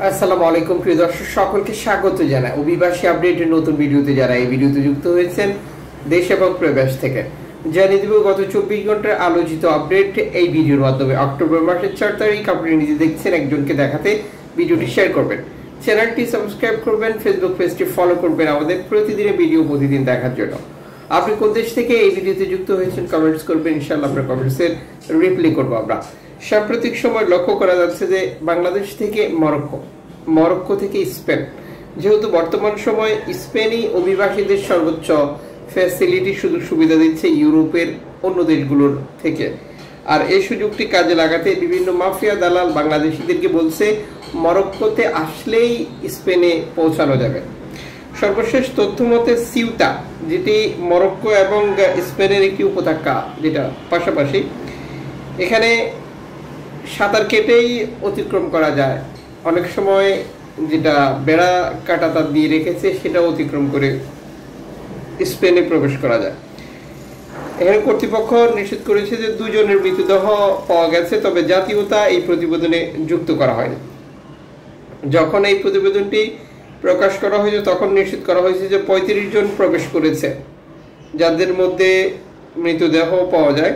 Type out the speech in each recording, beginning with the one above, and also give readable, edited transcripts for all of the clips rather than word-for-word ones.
আসসালামু আলাইকুম প্রিয় দর্শক সকলকে স্বাগত জানাই অভিবাসী আপডেটের নতুন ভিডিওতে। যারা এই ভিডিওতে যুক্ত হয়েছেন দেশ এবং প্রবাস থেকে, জানিয়ে দিব গত 24 ঘন্টার আলোচিত আপডেট এই ভিডিওর মাধ্যমে। অক্টোবর মাসের 4 তারিখ আপনি নিজে দেখছেন, একজনকে দেখাতে ভিডিওটি শেয়ার করবেন, চ্যানেলটি সাবস্ক্রাইব করবেন, ফেসবুক পেজটি ফলো করবেন আমাদের প্রতিদিনের ভিডিও প্রতিদিন দেখার জন্য। আপনি কোন দেশ থেকে এই ভিডিওতে যুক্ত হয়েছেন কমেন্টস করবেন, ইনশাআল্লাহ আপনার কমেন্টসের রিপ্লাই করব আমরা। সাম্প্রতিক সময় লক্ষ্য করা যাচ্ছে যে বাংলাদেশ থেকে মরক্কো থেকে স্পেন, যেহেতু বর্তমান সময় স্পেনই অভিবাসীদের সর্বোচ্চ ফ্যাসিলিটি সুযোগ সুবিধা দিচ্ছে ইউরোপের অন্য দেশগুলোর থেকে। আর এই সুযোগটি কাজে লাগাতে বিভিন্ন মাফিয়া দালাল বাংলাদেশিদেরকে বলছে মরক্কোতে আসলেই স্পেনে পৌঁছানো যাবে। সর্বশেষ তথ্য মতে সিউতা, যেটি মরক্কো এবং স্পেনের একটি উপত্যকা, যেটা পাশাপাশি, এখানে সাঁতার কেটেই অতিক্রম করা যায়। অনেক সময় যেটা বেড়া কাটা তার দিয়ে রেখেছে সেটা অতিক্রম করে স্পেনে প্রবেশ করা যায়। এখানে কর্তৃপক্ষ নিশ্চিত করেছে যে 2 জনের মৃতদেহ পাওয়া গেছে, তবে জাতীয়তা এই প্রতিবেদনে যুক্ত করা হয়নি। যখন এই প্রতিবেদনটি প্রকাশ করা হয়েছে তখন নিশ্চিত করা হয়েছে যে 35 জন প্রবেশ করেছে, যাদের মধ্যে মৃতদেহ পাওয়া যায়।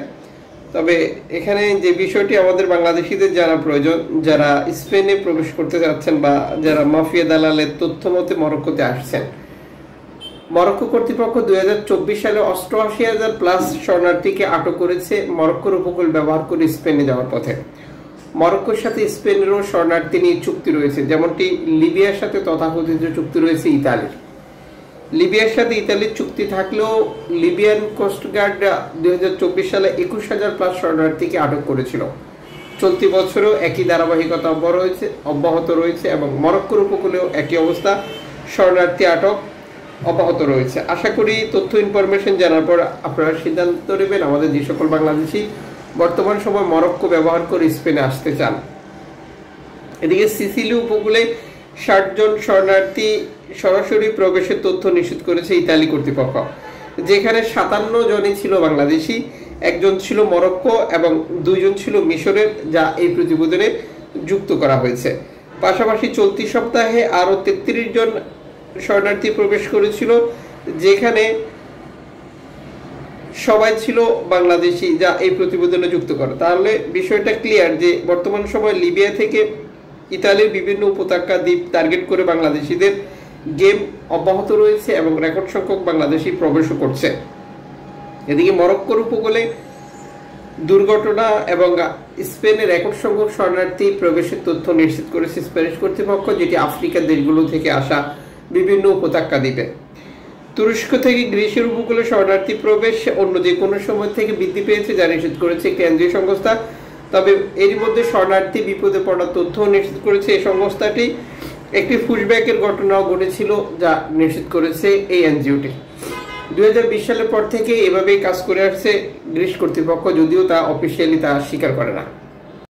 তবে এখানে যে বিষয়টি আমাদের বাংলাদেশিদের জানা প্রয়োজন, যারা স্পেনে প্রবেশ করতে যাচ্ছেন বা যারা মাফিয়া দালালের তথ্য মতে মরক্কোতে আসছেন, মরক্কো কর্তৃপক্ষ 2024 সালে 88,000 প্লাস শরণার্থীকে আটক করেছে মরক্কোর উপকূল ব্যবহার করে স্পেনে যাওয়ার পথে। মরক্কোর সাথে স্পেনেরও শরণার্থী নিয়ে চুক্তি রয়েছে, যেমনটি লিবিয়ার সাথে তথাকথিত চুক্তি রয়েছে ইতালির। লিবিয়ার সাথে ইতালির চুক্তি থাকলেও লিবিয়ান কোস্টগার্ড 2024 সালে 21,000 প্লাস শরণার্থীকে আটক করেছিল। চলতি বছরও একই ধারাবাহিকতা অব্যাহত রয়েছে এবং মরক্কোর উপকূলেও একই অবস্থা, শরণার্থী আটক অব্যাহত রয়েছে। আশা করি তথ্য ইনফরমেশন জানার পর আপনারা সিদ্ধান্ত নেবেন আমাদের যে সকল বাংলাদেশি বর্তমান সময় মরক্কো ব্যবহার করে স্পেনে আসতে চান। এদিকে সিসিলি উপকূলে 60 জন শরণার্থী সরাসরি প্রবেশের তথ্য নিশ্চিত করেছে ইতালি কর্তৃপক্ষ, যেখানে 57 জনই ছিল বাংলাদেশি, 1 জন ছিল মরক্কো এবং 2 জন ছিল মিশরের, যা এই প্রতিবেদনে যুক্ত করা হয়েছে। পাশাপাশি চলতি সপ্তাহে আরও 33 জন শরণার্থী প্রবেশ করেছিল, যেখানে সবাই ছিল বাংলাদেশি, যা এই প্রতিবেদনে যুক্ত করে। তাহলে বিষয়টা ক্লিয়ার যে বর্তমান সময় লিবিয়া থেকে ইতালির বিভিন্ন উপত্যকা দ্বীপ টার্গেট করে বাংলাদেশিদের গেম অব্যাহত রয়েছে এবং রেকর্ড সংখ্যক বাংলাদেশি প্রবেশও করছে। এদিকে মরক্কোর উপকূলে দুর্ঘটনা এবং স্পেনের রেকর্ড সংখ্যক শরণার্থী প্রবেশের তথ্য নিশ্চিত করেছে স্প্যানিশ কর্তৃপক্ষ, যেটি আফ্রিকার দেশগুলো থেকে আসা বিভিন্ন উপত্যকা দ্বীপে। তুরস্ক থেকে গ্রিসের উপকূলে শরণার্থী প্রবেশ অন্য যে কোনো সময় থেকে বৃদ্ধি পেয়েছে, যা নিশ্চিত করেছে কেন্দ্রীয় সংস্থা। তবে এরই মধ্যে শরণার্থী বিপদে পড়ার তথ্য নিশ্চিত করেছে এই সংস্থাটি। একটি পুশব্যাকের ঘটনাও ঘটেছিল, যা নিশ্চিত করেছে এই এনজিওটি। 2020 সালের পর থেকে এভাবেই কাজ করে আসছে গ্রিস কর্তৃপক্ষ, যদিও তা অফিসিয়ালি তা স্বীকার করে না।